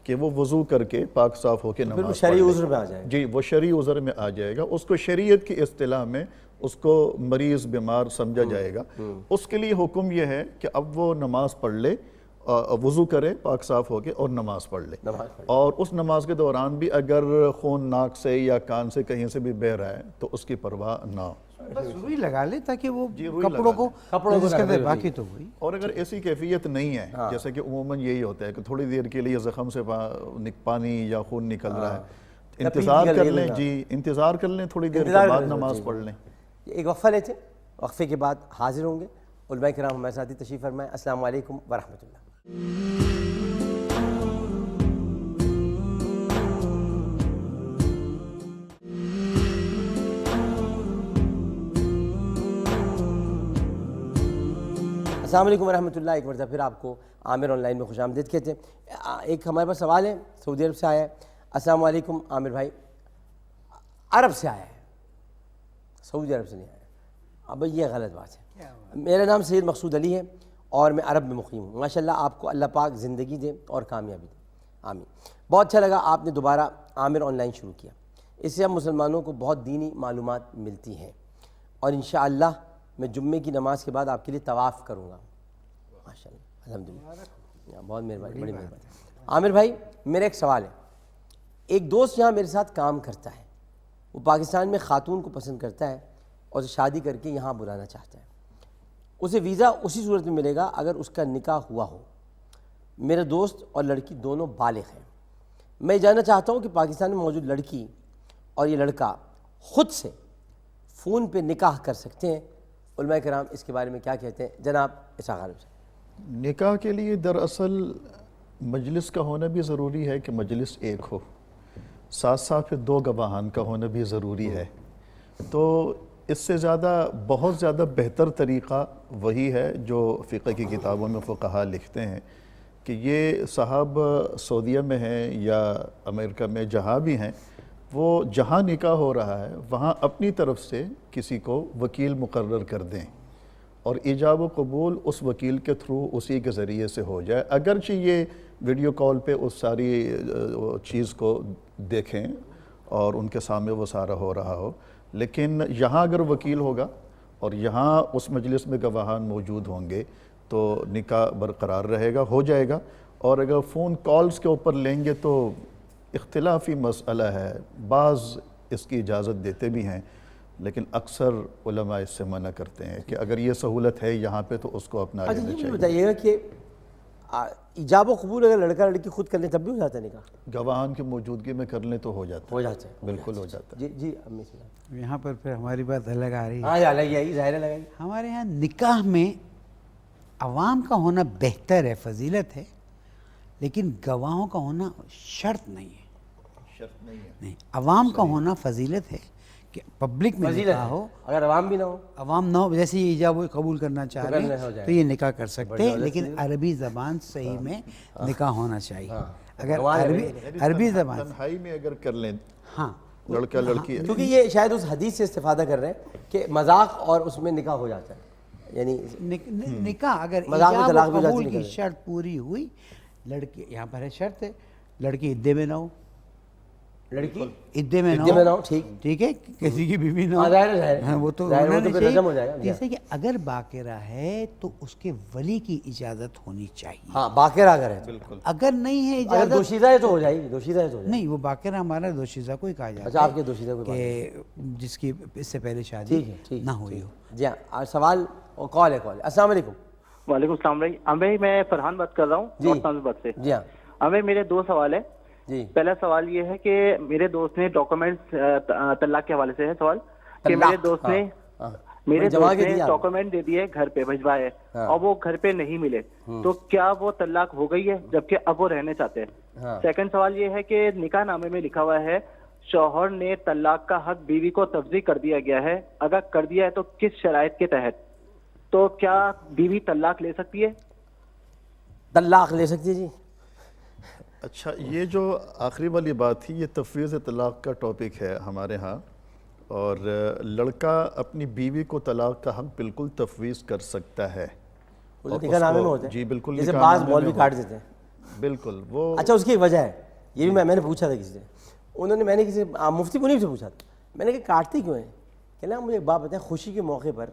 [SPEAKER 3] کہ وہ وضو کر کے پاک صاف ہو کے نماز
[SPEAKER 1] شرعی عذر میں آ جائے گا۔
[SPEAKER 3] جی وہ شرعی عذر میں آ جائے گا، اس کو شریعت کی اصطلاح میں اس کو مریض بیمار سمجھا جائے گا۔ اس کے لیے حکم یہ ہے کہ اب وہ نماز پڑھ لے، وضو کرے پاک صاف ہو کے اور نماز پڑھ لے، اور اس نماز کے دوران بھی اگر خون ناک سے یا کان سے کہیں سے بھی بہہ رہا ہے تو اس کی پرواہ نہ ہو،
[SPEAKER 2] بس روئی لگا لے تاکہ وہ کپڑوں کو باقی تو ہوئی۔
[SPEAKER 3] اور اگر ایسی کیفیت نہیں ہے، جیسے کہ عموماً یہی ہوتا ہے کہ تھوڑی دیر کے لیے زخم سے پانی یا خون نکل رہا ہے، انتظار کر لیں، جی انتظار کر لیں، تھوڑی دیر کے بعد نماز پڑھ لیں۔
[SPEAKER 1] ایک وقفہ لیتے ہیں، وقفے کے بعد حاضر ہوں گے علماء کرام ہمارے ساتھ تشریف فرمائیں۔ السلام علیکم ورحمۃ اللہ۔ السلام علیکم ورحمۃ اللہ، ایک مرتبہ پھر آپ کو عامر آن لائن میں خوش آمدید کہتے ہیں۔ ایک ہمارے پاس سوال ہے، سعودی عرب سے آیا ہے۔ السلام علیکم عامر بھائی، عرب سے آیا ہے، سعودی عرب سے نہیں آیا، اب یہ غلط بات ہے۔ میرا نام سید مقصود علی ہے اور میں عرب میں مقیم ہوں۔ ماشاءاللہ آپ کو اللہ پاک زندگی دے اور کامیابی دے، آمین۔ بہت اچھا لگا آپ نے دوبارہ عامر آن لائن شروع کیا، اس سے ہم مسلمانوں کو بہت دینی معلومات ملتی ہیں، اور انشاءاللہ میں جمعے کی نماز کے بعد آپ کے لیے طواف کروں گا، ماشاءاللہ، الحمدللہ، بہت مہربانی، بڑی مہربانی۔ عامر بھائی میرا ایک سوال ہے، ایک دوست یہاں میرے ساتھ کام کرتا ہے، وہ پاکستان میں خاتون کو پسند کرتا ہے اور اسے شادی کر کے یہاں بلانا چاہتا ہے، اسے ویزا اسی صورت میں ملے گا اگر اس کا نکاح ہوا ہو۔ میرا دوست اور لڑکی دونوں بالغ ہیں، میں جاننا چاہتا ہوں کہ پاکستان میں موجود لڑکی اور یہ لڑکا خود سے فون پہ نکاح کر سکتے ہیں؟ علماء کرام اس کے بارے میں کیا کہتے ہیں؟ جناب اسحاق عالم صاحب۔
[SPEAKER 3] نکاح کے لیے دراصل مجلس کا ہونا بھی ضروری ہے کہ مجلس ایک ہو، ساتھ ساتھ پھر دو گواہان کا ہونا بھی ضروری ہے، تو اس سے زیادہ بہت زیادہ بہتر طریقہ وہی ہے جو فقہ کی کتابوں میں فقہاء لکھتے ہیں کہ یہ صاحب سعودیہ میں ہیں یا امریکہ میں جہاں بھی ہیں، وہ جہاں نکاح ہو رہا ہے وہاں اپنی طرف سے کسی کو وکیل مقرر کر دیں اور ایجاب و قبول اس وکیل کے تھرو اسی کے ذریعے سے ہو جائے، اگرچہ یہ ویڈیو کال پہ اس ساری چیز کو دیکھیں اور ان کے سامنے وہ سارا ہو رہا ہو، لیکن یہاں اگر وکیل ہوگا اور یہاں اس مجلس میں گواہان موجود ہوں گے تو نکاح برقرار رہے گا، ہو جائے گا۔ اور اگر فون کالز کے اوپر لیں گے تو اختلافی مسئلہ ہے، بعض اس کی اجازت دیتے بھی ہیں لیکن اکثر علماء اس سے منع کرتے ہیں کہ اگر یہ سہولت ہے یہاں پہ تو اس کو اپنا لینا
[SPEAKER 1] یہ
[SPEAKER 3] چاہیے۔
[SPEAKER 1] بتائیے گا کہ ایجاب و قبول اگر لڑکا لڑکی خود کر لیں تب بھی ہو جاتا ہے نکاح؟
[SPEAKER 3] گواہان کی موجودگی میں کر لیں تو ہو جاتا
[SPEAKER 1] ہے،
[SPEAKER 3] بالکل ہو جاتا ہے۔
[SPEAKER 1] جی جی امی سے
[SPEAKER 2] یہاں پر پھر ہماری بات الگ آ رہی ہے۔
[SPEAKER 1] ہاں یہ الگ ہی ظاہر لگائی۔
[SPEAKER 2] ہمارے یہاں نکاح میں عوام کا ہونا بہتر ہے، فضیلت ہے، لیکن گواہوں کا ہونا شرط نہیں ہے۔
[SPEAKER 3] شرط نہیں ہے،
[SPEAKER 2] نہیں، عوام کا ہونا فضیلت ہے کہ پبلک میں نکاح ہو،
[SPEAKER 1] اگر عوام بھی نہ ہو،
[SPEAKER 2] عوام نہ ہو، جیسے یہ ایجاب قبول کرنا چاہ رہے ہیں تو یہ نکاح کر سکتے ہیں، لیکن عربی زبان صحیح میں نکاح ہونا چاہیے۔ اگر عربی زبان
[SPEAKER 3] تنہائی میں اگر کر لیں،
[SPEAKER 2] ہاں
[SPEAKER 3] لڑکا لڑکی،
[SPEAKER 1] کیونکہ یہ شاید اس حدیث سے استفادہ کر رہے ہیں کہ مذاق اور اس میں نکاح ہو جاتا ہے، یعنی
[SPEAKER 2] نکاح اگر
[SPEAKER 1] مذاق میں
[SPEAKER 2] ایجاب
[SPEAKER 1] طلاق
[SPEAKER 2] و
[SPEAKER 1] بھی ہو جاتی
[SPEAKER 2] قبول
[SPEAKER 1] ہے
[SPEAKER 2] کی
[SPEAKER 1] نکاح۔
[SPEAKER 2] شرط پوری ہوئی، لڑکی یہاں پر ہے شرط ہے لڑکی عدے میں نہ ہو،
[SPEAKER 1] لڑکی
[SPEAKER 2] عدے میں
[SPEAKER 1] عدے میں نہ ہو،
[SPEAKER 2] ٹھیک ہے، کسی کی بیوی نہ ہو،
[SPEAKER 1] ظاہر ہے، ظاہر ہے،
[SPEAKER 2] ہاں وہ تو
[SPEAKER 1] ظاہر ہے،
[SPEAKER 2] ہونا
[SPEAKER 1] وہ تو
[SPEAKER 2] نہیں
[SPEAKER 1] پھر رجم ہو جائے گا۔
[SPEAKER 2] چاہیے۔ جیسے کہ اگر باقرہ ہے تو اس کے ولی کی اجازت ہونی چاہیے،
[SPEAKER 1] ہاں باقرہ اگر ہے،
[SPEAKER 3] بالکل
[SPEAKER 2] اگر نہیں ہے
[SPEAKER 1] اگر
[SPEAKER 2] اجازت
[SPEAKER 1] دوشیزہ ہے تو ہو جائے گی، دوشیزہ ہے تو ہو جائے گی۔
[SPEAKER 2] نہیں، وہ باقرہ ہمارا دوشیزہ کو ہی کہا جاتا
[SPEAKER 1] اچھا، آپ کے دوشیزہ کو
[SPEAKER 2] کہ جس کی اس سے پہلے شادی
[SPEAKER 1] ٹھیک ہے، ٹھیک
[SPEAKER 2] نہ ہوئی ہو۔
[SPEAKER 1] جی ہاں، آج سوال اور کال ہے، کال ہے۔ السلام علیکم۔
[SPEAKER 6] وعلیکم السلام علیکم بھائی، میں فرحان بات کر رہا ہوں
[SPEAKER 1] جی
[SPEAKER 6] نارتھ نامبر سے۔
[SPEAKER 1] جی ہاں
[SPEAKER 6] بھائی میرے دو سوال ہیں۔
[SPEAKER 1] جی،
[SPEAKER 6] پہلا سوال یہ ہے کہ میرے دوست نے ڈاکومنٹس، طلاق کے حوالے سے ہے سوال، کہ
[SPEAKER 1] طلاق،
[SPEAKER 6] میرے دوست نے
[SPEAKER 1] ہاں،
[SPEAKER 6] میرے
[SPEAKER 1] جمع
[SPEAKER 6] دوست
[SPEAKER 1] کے
[SPEAKER 6] نے
[SPEAKER 1] دیا
[SPEAKER 6] ڈاکومنٹ دے دیے، گھر پہ بھجوائے،
[SPEAKER 1] ہاں۔
[SPEAKER 6] اور وہ گھر پہ نہیں ملے، تو کیا وہ طلاق ہو گئی ہے جبکہ اب وہ رہنے چاہتے ہیں؟
[SPEAKER 1] ہاں۔
[SPEAKER 6] سیکنڈ سوال یہ ہے کہ نکاح نامے میں لکھا ہوا ہے شوہر نے طلاق کا حق بیوی کو تفضیح کر دیا گیا ہے، اگر کر دیا ہے تو کس شرائط کے تحت؟ تو کیا بیوی طلاق لے سکتی ہے؟
[SPEAKER 1] طلاق لے سکتی ہے جی؟
[SPEAKER 3] اچھا، یہ جو آخری والی بات تھی یہ تفویض طلاق کا ٹاپک ہے ہمارے ہاں، اور لڑکا اپنی بیوی کو طلاق کا حق بالکل تفویض کر سکتا ہے، اور
[SPEAKER 1] نکاح نامے میں ہوتا ہے،
[SPEAKER 3] جی بالکل،
[SPEAKER 1] جیسے
[SPEAKER 3] نکاح
[SPEAKER 1] بعض
[SPEAKER 3] نامے میں
[SPEAKER 1] مولوی
[SPEAKER 3] ہوتا
[SPEAKER 1] کاٹ
[SPEAKER 3] ہے۔
[SPEAKER 1] دیتے ہیں۔
[SPEAKER 3] بالکل، وہ
[SPEAKER 1] اچھا، اس کی ایک وجہ ہے، یہ بھی میں نے پوچھا تھا کسی سے، انہوں نے، میں نے کسی مفتی منیب سے پوچھا تھا، میں نے کہا کاٹتی کیوں ہیں؟ کہ نا مجھے ایک بات بتائیں، خوشی کے موقع پر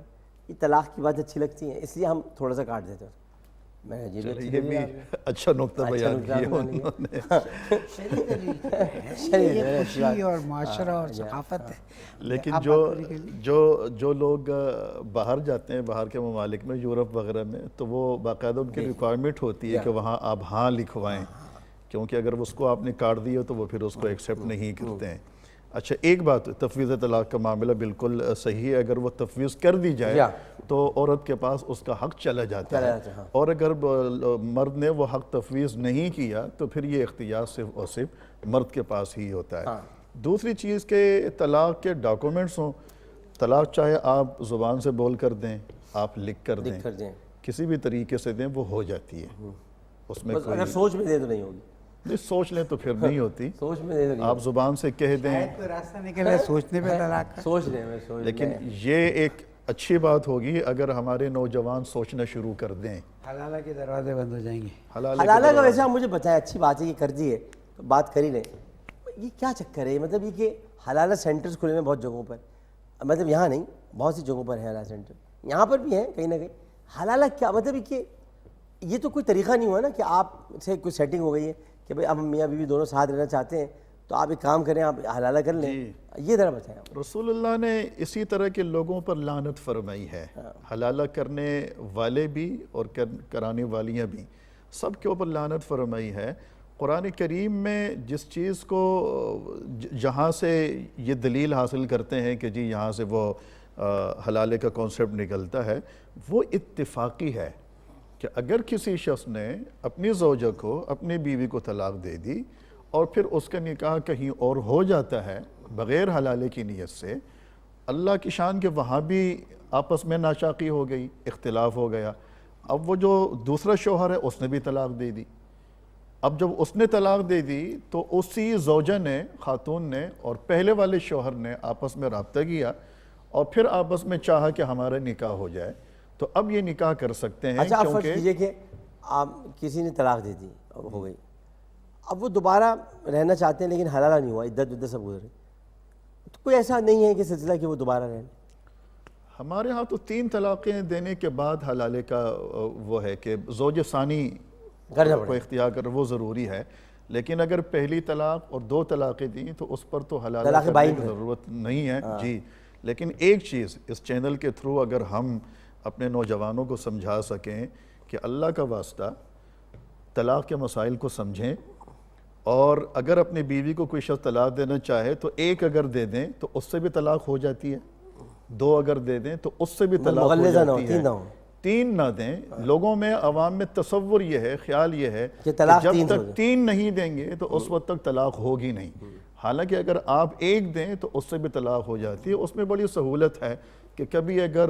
[SPEAKER 1] یہ طلاق کی بات اچھی لگتی ہے، اس لیے ہم تھوڑا سا کاٹ دیتے ہیں۔ میں نے
[SPEAKER 3] یہ بھی اچھا نقطہ بیان کیا انہوں نے۔
[SPEAKER 2] یہ خوشی اور معاشرہ اور ثقافت ہے۔
[SPEAKER 3] لیکن جو لوگ باہر جاتے ہیں، باہر کے ممالک میں، یورپ وغیرہ میں، تو وہ باقاعدہ ان کی ریکوائرمنٹ ہوتی ہے کہ وہاں آپ ہاں لکھوائیں، کیونکہ اگر اس کو آپ نے کاٹ دیا تو وہ پھر اس کو ایکسیپٹ نہیں کرتے ہیں۔ اچھا، ایک بات، تفویض طلاق کا معاملہ بالکل صحیح ہے، اگر وہ تفویض کر دی جائے تو عورت کے پاس اس کا حق چلا جاتا ہے، اور اگر مرد نے وہ حق تفویض نہیں کیا تو پھر یہ اختیار صرف اور صرف مرد کے پاس ہی ہوتا ہے۔ دوسری چیز کہ طلاق کے ڈاکومنٹس ہوں، طلاق چاہے آپ زبان سے بول کر دیں، آپ لکھ کر دیں، کسی بھی طریقے سے دیں، وہ ہو جاتی ہے، اس میں
[SPEAKER 1] اگر سوچ میں دے تو نہیں ہوگی،
[SPEAKER 3] نہیں سوچ لیں تو پھر نہیں ہوتی،
[SPEAKER 1] سوچ میں دے تو نہیں،
[SPEAKER 3] آپ زبان سے کہہ دیں،
[SPEAKER 2] کوئی راستہ نکلے سوچنے پہ طلاق کا۔
[SPEAKER 1] سوچ لیں، میں سوچ،
[SPEAKER 3] لیکن یہ ایک اچھی بات ہوگی اگر ہمارے نوجوان سوچنا شروع کر دیں،
[SPEAKER 2] حلالہ کے دروازے بند ہو جائیں گے۔
[SPEAKER 1] حلالہ کا ویسے آپ مجھے بتائیں، اچھی بات ہے یہ کر دی ہے تو بات کر ہی لیں، یہ کیا چکر ہے؟ مطلب یہ کہ حلالہ سینٹرز کھلے ہیں بہت جگہوں پر، مطلب یہاں نہیں، بہت سی جگہوں پر ہیں حلالہ سینٹر، یہاں پر بھی ہیں کہیں نہ کہیں۔ حلالہ کیا مطلب کہ یہ تو کوئی طریقہ نہیں ہوا نا کہ آپ سے کوئی سیٹنگ ہو گئی ہے کہ بھئی اب ہم میاں بیوی دونوں ساتھ رہنا چاہتے ہیں تو آپ ایک کام کریں، آپ حلالہ کر لیں، یہ ذرا بتائیں۔
[SPEAKER 3] رسول اللہ نے اسی طرح کے لوگوں پر لعنت فرمائی ہے، حلالہ کرنے والے بھی اور کرانے والیاں بھی، سب کے اوپر لعنت فرمائی ہے۔ قرآن کریم میں جس چیز کو جہاں سے یہ دلیل حاصل کرتے ہیں کہ جی یہاں سے وہ حلالے کا کانسیپٹ نکلتا ہے، وہ اتفاقی ہے کہ اگر کسی شخص نے اپنی زوجہ کو، اپنی بیوی کو طلاق دے دی اور پھر اس کا نکاح کہیں اور ہو جاتا ہے بغیر حلالے کی نیت سے، اللہ کی شان کے وہاں بھی آپس میں ناچاقی ہو گئی، اختلاف ہو گیا، اب وہ جو دوسرا شوہر ہے اس نے بھی طلاق دے دی، اب جب اس نے طلاق دے دی تو اسی زوجہ نے، خاتون نے اور پہلے والے شوہر نے آپس میں رابطہ کیا اور پھر آپس میں چاہا کہ ہمارا نکاح ہو جائے، تو اب یہ نکاح کر سکتے ہیں۔
[SPEAKER 1] اچھا، آپ فرض کیجئے کہ آپ کسی نے طلاق دے دی، ہو گئی، اب وہ دوبارہ رہنا چاہتے ہیں لیکن حلالہ نہیں ہوا، عدت سب گزرے، تو کوئی ایسا نہیں ہے کہ سلسلہ کہ وہ دوبارہ رہیں؟
[SPEAKER 3] ہمارے ہاں تو 3 طلاقیں دینے کے بعد حلالے کا وہ ہے کہ زوج ثانی کو اختیار کر، وہ ضروری ہے، لیکن اگر پہلی طلاق اور 2 طلاقیں دیں تو اس پر تو حلالہ کرنے کی ضرورت نہیں ہے۔ جی، لیکن ایک چیز اس چینل کے تھرو اگر ہم اپنے نوجوانوں کو سمجھا سکیں کہ اللہ کا واسطہ طلاق کے مسائل کو سمجھیں، اور اگر اپنی بیوی کو کوئی شخص طلاق دینا چاہے تو 1 اگر دے دیں تو اس سے بھی طلاق ہو جاتی ہے، 2 اگر دے دیں تو اس سے بھی طلاق ہو جاتی ہے، 3 نہ دیں۔ لوگوں میں، عوام میں تصور یہ ہے، خیال یہ ہے کہ جب تک 3 نہیں دیں گے تو اس وقت تک طلاق ہوگی نہیں، حالانکہ اگر آپ 1 دیں تو اس سے بھی طلاق ہو جاتی ہے۔ اس میں بڑی سہولت ہے کہ کبھی اگر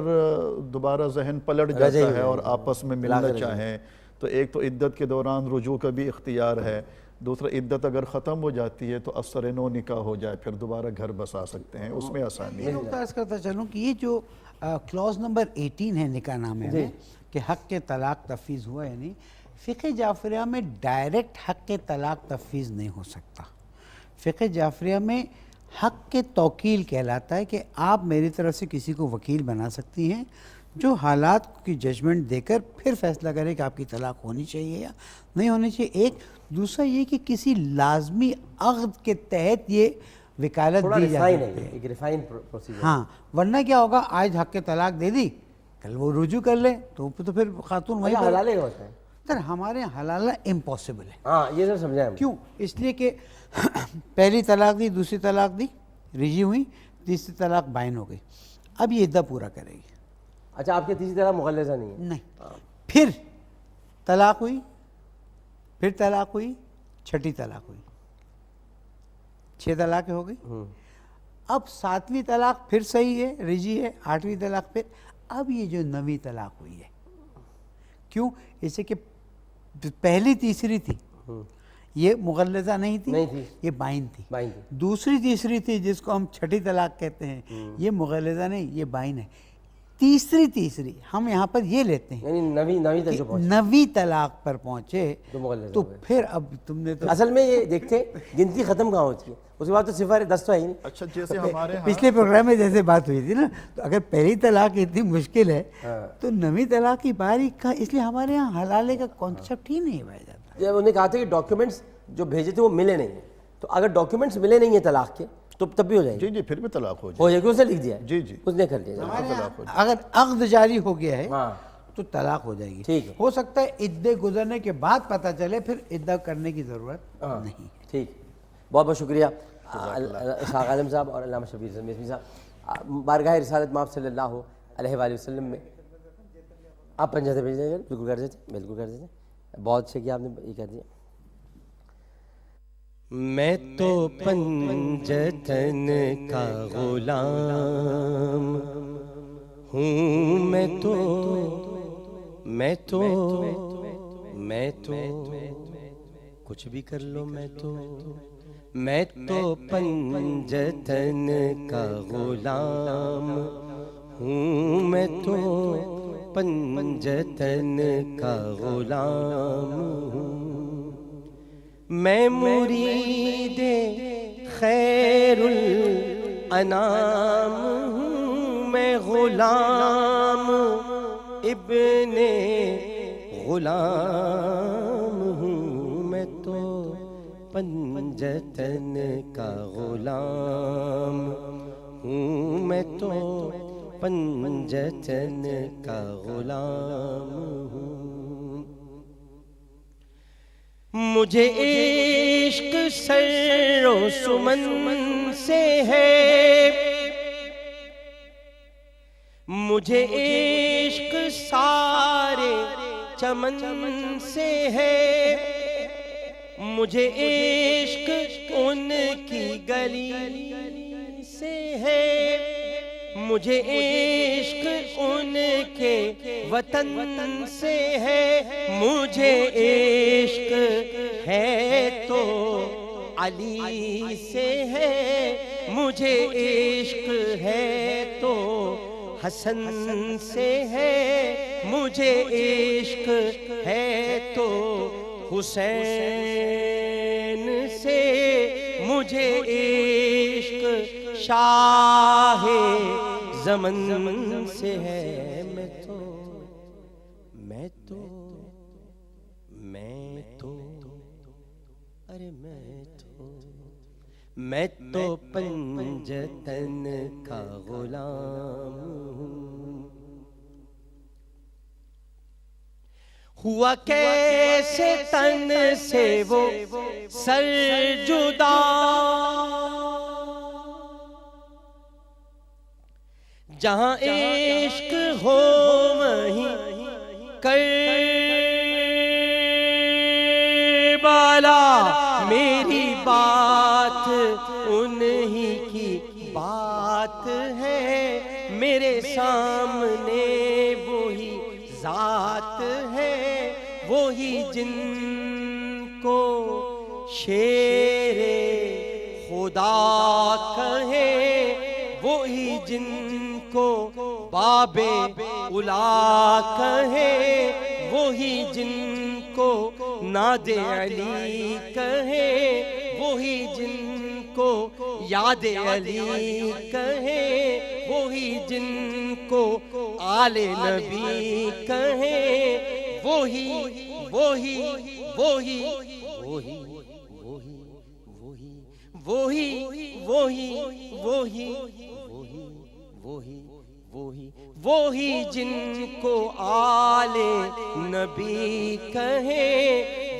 [SPEAKER 3] دوبارہ ذہن پلٹ جاتا ہے اور آپس میں ملنا چاہیں تو ایک تو عدت کے دوران رجوع کا بھی اختیار ہے، دوسرا عدت اگر ختم ہو جاتی ہے تو اثر نو نکاح ہو جائے پھر دوبارہ گھر بسا سکتے ہیں، اس میں آسانی ہے۔
[SPEAKER 2] میں عرض کرتا چلوں کہ یہ جو کلوز نمبر 18 ہے نکاح نامے میں کہ حق کے طلاق تفویض ہوا، یعنی فقہ جعفریہ میں ڈائریکٹ حق کے طلاق تفویض نہیں ہو سکتا، فقہ جعفریہ میں حق کے توکیل کہلاتا ہے کہ آپ میری طرف سے کسی کو وکیل بنا سکتی ہیں جو حالات کی ججمنٹ دے کر پھر فیصلہ کرے کہ آپ کی طلاق ہونی چاہیے یا نہیں ہونی چاہیے. ایک دوسرا یہ کہ کسی لازمی عقد کے تحت یہ وکالت دی جاتی ہے.
[SPEAKER 1] ایک ریفائن پروسیجر.
[SPEAKER 2] ہاں ورنہ کیا ہوگا, آج حق کے طلاق دے دی, کل وہ رجوع کر لے تو پھر خاتون وہیں پر.
[SPEAKER 1] حلالے کا ہوتا ہے
[SPEAKER 2] سر ہمارے یہاں حلالہ امپاسبل ہے.
[SPEAKER 1] ہاں یہ سب سمجھا ہم.
[SPEAKER 2] کیوں؟ اس لیے کہ پہلی طلاق دی, دوسری طلاق دی, رجی ہوئی, تیسری طلاق بائن ہو گئی, اب یہ عدہ پورا کرے گی.
[SPEAKER 1] اچھا آپ کی تیسری طلاق مغلظہ نہیں ہے؟
[SPEAKER 2] نہیں, پھر طلاق ہوئی, پھر طلاق ہوئی, چھٹی طلاق ہوئی, 6 طلاقیں ہو گئی. اب 7ویں طلاق پھر صحیح ہے, رجی ہے, 8ویں طلاق پھر. اب یہ جو 9ویں طلاق ہوئی ہے, کیوں؟ اس سے کہ پہلی تیسری تھی یہ مغلظہ نہیں تھی, یہ بائن تھی. دوسری تیسری تھی جس کو ہم چھٹی طلاق کہتے ہیں, یہ مغلظہ نہیں, یہ بائن ہے. تیسری ہم یہاں پر یہ لیتے ہیں,
[SPEAKER 1] یعنی
[SPEAKER 2] 9ویں طلاق پر پہنچے تو پھر اب تم نے تو
[SPEAKER 1] اصل میں یہ دیکھتے گنتی ختم کہاں ہوتی ہے, اس کے بعد تو صفر 10 تو ہے ہی نہیں.
[SPEAKER 3] اچھا جیسے ہمارے
[SPEAKER 2] پچھلے پروگرام میں جیسے بات ہوئی تھی نا, تو اگر پہلی طلاق اتنی مشکل ہے تو 9ویں طلاق کی باری کا, اس لیے ہمارے یہاں حلالے کا کانسیپٹ ہی نہیں پایا جاتا.
[SPEAKER 1] جب انہوں نے کہا تھا کہ ڈاکیومنٹس جو بھیجے تھے وہ ملے نہیں ہیں, تو اگر ڈاکیومنٹس ملے نہیں ہیں طلاق کے تو تب بھی ہو جائے گی.
[SPEAKER 3] جی پھر بھی طلاق ہو
[SPEAKER 1] جائے گی, اسے لکھ دیا ہے,
[SPEAKER 3] جی
[SPEAKER 1] اس نے کر دیا.
[SPEAKER 2] اگر عقد جاری ہو گیا ہے تو طلاق ہو جائے گی.
[SPEAKER 1] ٹھیک ہے,
[SPEAKER 2] ہو سکتا ہے عدے گزرنے کے بعد پتہ چلے, پھر عدہ کرنے کی ضرورت نہیں.
[SPEAKER 1] ٹھیک, بہت بہت شکریہ اسحاق عالم صاحب اور علامہ شبیر زمیر صاحب. بارگاہ رسالت مآب صلی اللہ علیہ وآلہ وسلم میں آپ پنجہ بھیج دیں. بالکل کر دیتے, بالکل کر دیتے. بہت اچھا کیا آپ نے یہ کہہ دیا. میں تو پنجتن کا غلام ہوں, میں تو کچھ بھی کر لو, میں تو پنجتن کا غلام ہوں, میں تو پنجتن کا غلام ہوں. میں مرید خیر الانام ہوں, میں غلام ابن غلام ہوں, میں تو پنجتن کا غلام ہوں, میں تو پنجتن کا غلام ہوں. مجھے عشق سر و سمن سے ہے, مجھے عشق سارے چمن سے ہے, مجھے عشق ان کی گلی سے ہے, مجھے عشق ان کے وطن سے ہے, مجھے عشق ہے تو علی سے ہے, مجھے عشق ہے تو حسن سے ہے, مجھے عشق ہے تو حسین سے, مجھے عشق شاہ زمن سے ہے. میں تو پنجتن کا غلام ہوں. ہوا کیسے تن سے وہ سر جدا, جہاں عشق ہو وہیں کربلا, میری بات انہی کی بات ہے, میرے سامنے وہی ذات ہے, وہی جن کو شیر خدا کہے, وہی جن کو باب اولا کہے, وہی جن کو ناد علی کہے, وہی جن کو یاد علی کہیں، وہی جن کو آل نبی کہیں، وہی وہی وہی وہی وہی وہی وہی وہی وہی وہی جن کو آل نبی کہیں،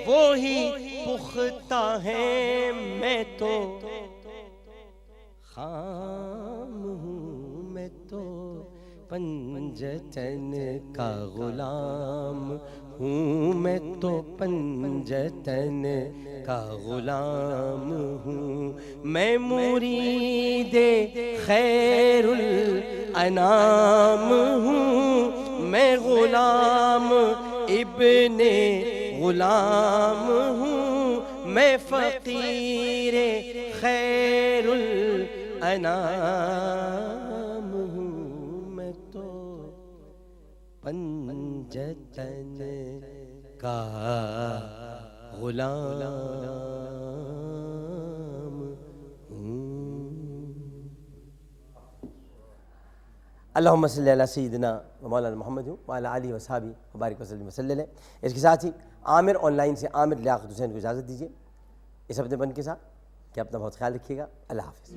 [SPEAKER 1] وہی پختہ ہے میں تو خام ہوں، میں تو پنجتن کا غلام ہوں، میں تو پنجتن کا غلام ہوں، میں مرید خیر الانام ہوں، میں غلام ابن غلام ہوں، میں فقیر خیر الانام ہوں، میں تو پنجتن کا غلام ہوں۔ اللہم صلی علی سیدنا و مولانا محمد وعلی آلہ وصحبہ وبارک وسلم وسلم۔ اس کے ساتھ ہی عامر آن لائن سے عامر لیاقت حسین کو اجازت دیجیے اس اپنے پن کے ساتھ کہ اپنا بہت خیال رکھیے گا۔ اللہ حافظ۔